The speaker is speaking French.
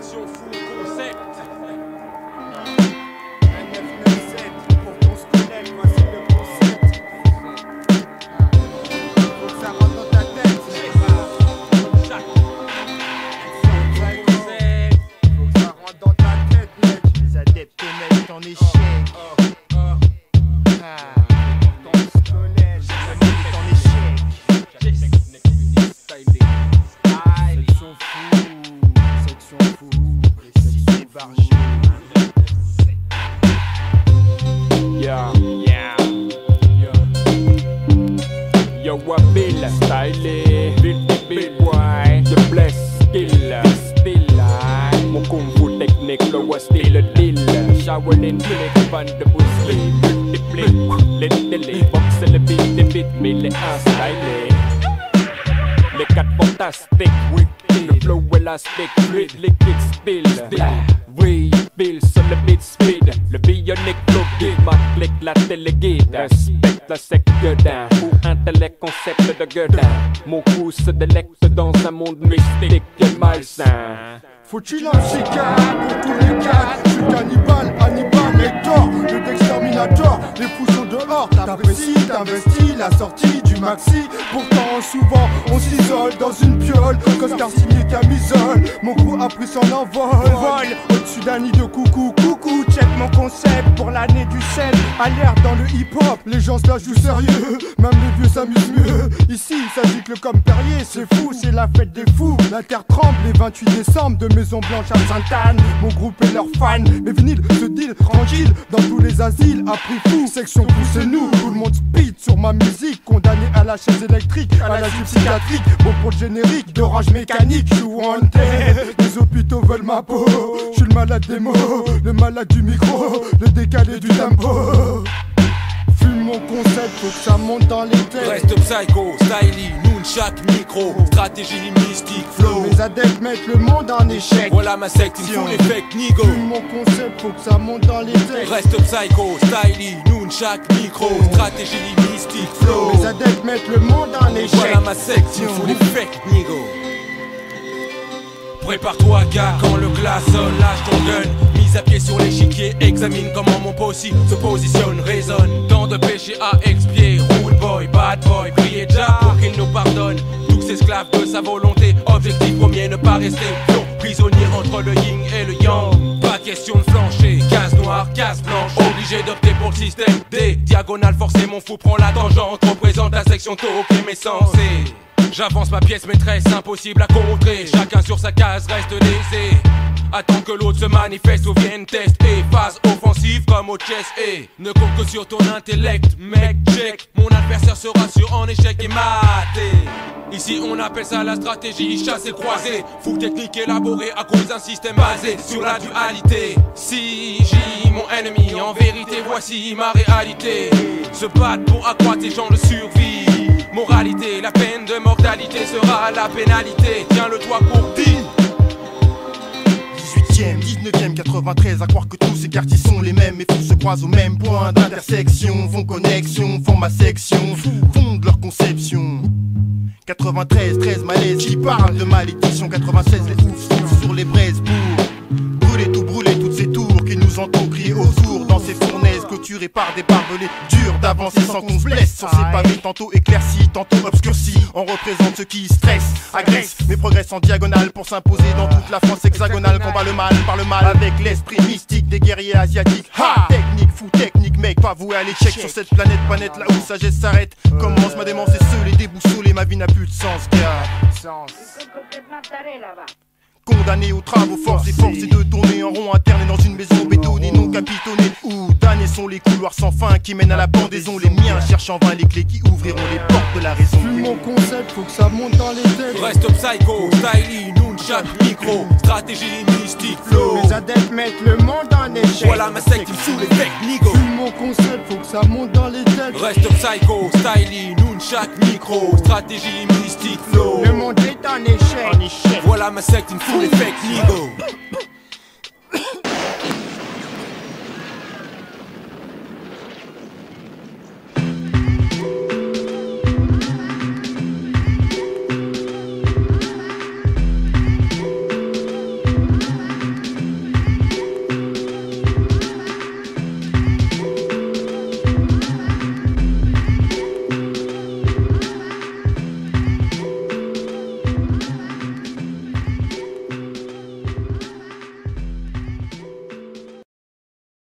section full concept. 997 pour qu'on se connecte, voici le concept. Faut que ça rentre dans ta tête. Chaque Faut que ça rentre dans ta tête, mec. Les adeptes mettent en échec. Quand on se connaît, les adeptes en échec. Section fou, section bargée. Yo, what Bill, stylé, Bill boy, the bless skill, mon kung fu technique, le was still a deal, Shaolin click, fan de Bruce Lee, les box et le beat, mais les stylé, les quatre fantastiques, le flow élastique, fluide, liquide, spill, oui, Bill sur le beat speed, le bionic flow guide, ma clique, la téléguide, respecte la sec gueudin, pour intellect concept de gueudin, mon coup se délecte dans un monde mystique et malsain. Faut-il un chicane pour tous les cas? Je suis cannibale, Hannibal, Hector, le d'exterminator. Les fous sont dehors, t'apprécies, t'investis la sortie du maxi. Pourtant souvent on s'isole dans une piole, costard signé camisole. Mon crew a pris son envol, vol au-dessus d'un nid de coucou. Coucou, check mon concept pour l'année du sel. Alerte dans le hip-hop, les gens se la jouent sérieux. Même les vieux s'amusent mieux. Ici ça gicle comme Perrier, c'est fou, c'est la fête des fous. La terre tremble les 28 décembre de Maison Blanche à Sainte-Anne. Mon groupe et leurs fans, mes vinyles se deal tranquille dans tous les asiles. À prix fou, section poussez-nous. Tout le monde speed sur ma musique, condamné à la chaise électrique, à la psychiatrique. Bon pour le générique d'Orange Mécanique, je suis wanted. Les hôpitaux veulent ma peau. Je suis le malade des mots, le malade du micro, le décalé du tempo. Fume mon concept, faut que ça monte dans les têtes. Reste psycho, styly, nunchak, micro, stratégie mystique, flow. Mes adeptes mettent le monde en échec. Voilà ma secte, il faut les fake nigo. Fume mon concept, faut que ça monte dans les têtes. Reste psycho, styly, nunchak, micro, stratégie mystique, flow. Mes adeptes mettent le monde en échec. Voilà ma secte, il faut les fake nigo. Prépare-toi gars, quand le glace sonne, lâche ton gun. Mise à pied sur l'échiquier, examine comment mon possi se positionne, résonne. Tant de péchés à expier, rude boy, bad boy, priez déjà pour qu'il nous pardonne. Tous esclaves de sa volonté, objectif premier, ne pas rester pion. Prisonnier entre le yin et le yang. Pas question de flancher, case noire, case blanche. Obligé d'opter pour le système D. Diagonale forcée, mon fou prend la tangente. Représente la section taureau qui m'est censée. J'avance ma pièce maîtresse, impossible à contrer. Chacun sur sa case reste lésé. Attends que l'autre se manifeste ou vienne test. Et phase offensive comme au chess. Et ne compte que sur ton intellect, mec, check. Mon adversaire sera sûr en échec et maté. Ici on appelle ça la stratégie chasse et croisée. Fou technique élaborée à cause d'un système basé sur la dualité. Si j'ai mon ennemi, en vérité voici ma réalité. Se battre pour accroître les gens de survie. Moralité, la peine de mortalité sera la pénalité. Tiens-le-toi pour dit. 18e, 19e, 93, à croire que tous ces quartiers sont les mêmes. Et tous se croisent au même point d'intersection. Font connexion, font ma section, fondent leur conception. 93, 13, malaise qui parle de malédiction. 96, les oufs soufflent sur les braises pour brûler toutes ces tours qui nous entourent, crier autour dans ces fournaises clôturées par des barbelés. Dur d'avancer sans qu'on se blesse sur ces pavés, tantôt éclaircis, tantôt obscurcis. On représente ceux qui stressent, agressent, mais progressent en diagonale pour s'imposer dans toute la France hexagonale. Combat le mal par le mal avec l'esprit mystique des guerriers asiatiques. Ha! Technique, fou technique, mec, pas voué à l'échec sur cette planète là où sagesse s'arrête. Commence ma démence et seul et déboussolé, ma vie n'a plus de sens, gars. Condamné aux travaux forcés de tourner en rond interne dans une maison bétonnée non capitonnée. Où damnés sont les couloirs sans fin qui mènent à la pendaison. Les miens cherchent en vain les clés qui ouvriront les portes de la raison. Fume mon concept, faut que ça monte dans les têtes. Reste psycho, styly, nunchak, micro, stratégie mystique, flow. Mes adeptes mettent le monde en échec. Voilà ma secte, il fout les fake nigo. Fume mon concept, faut que ça monte dans les têtes. Reste psycho, styly, nunchak, micro, stratégie mystique, flow. Le monde est en échec. Voilà ma secte, il fout les fake nigo.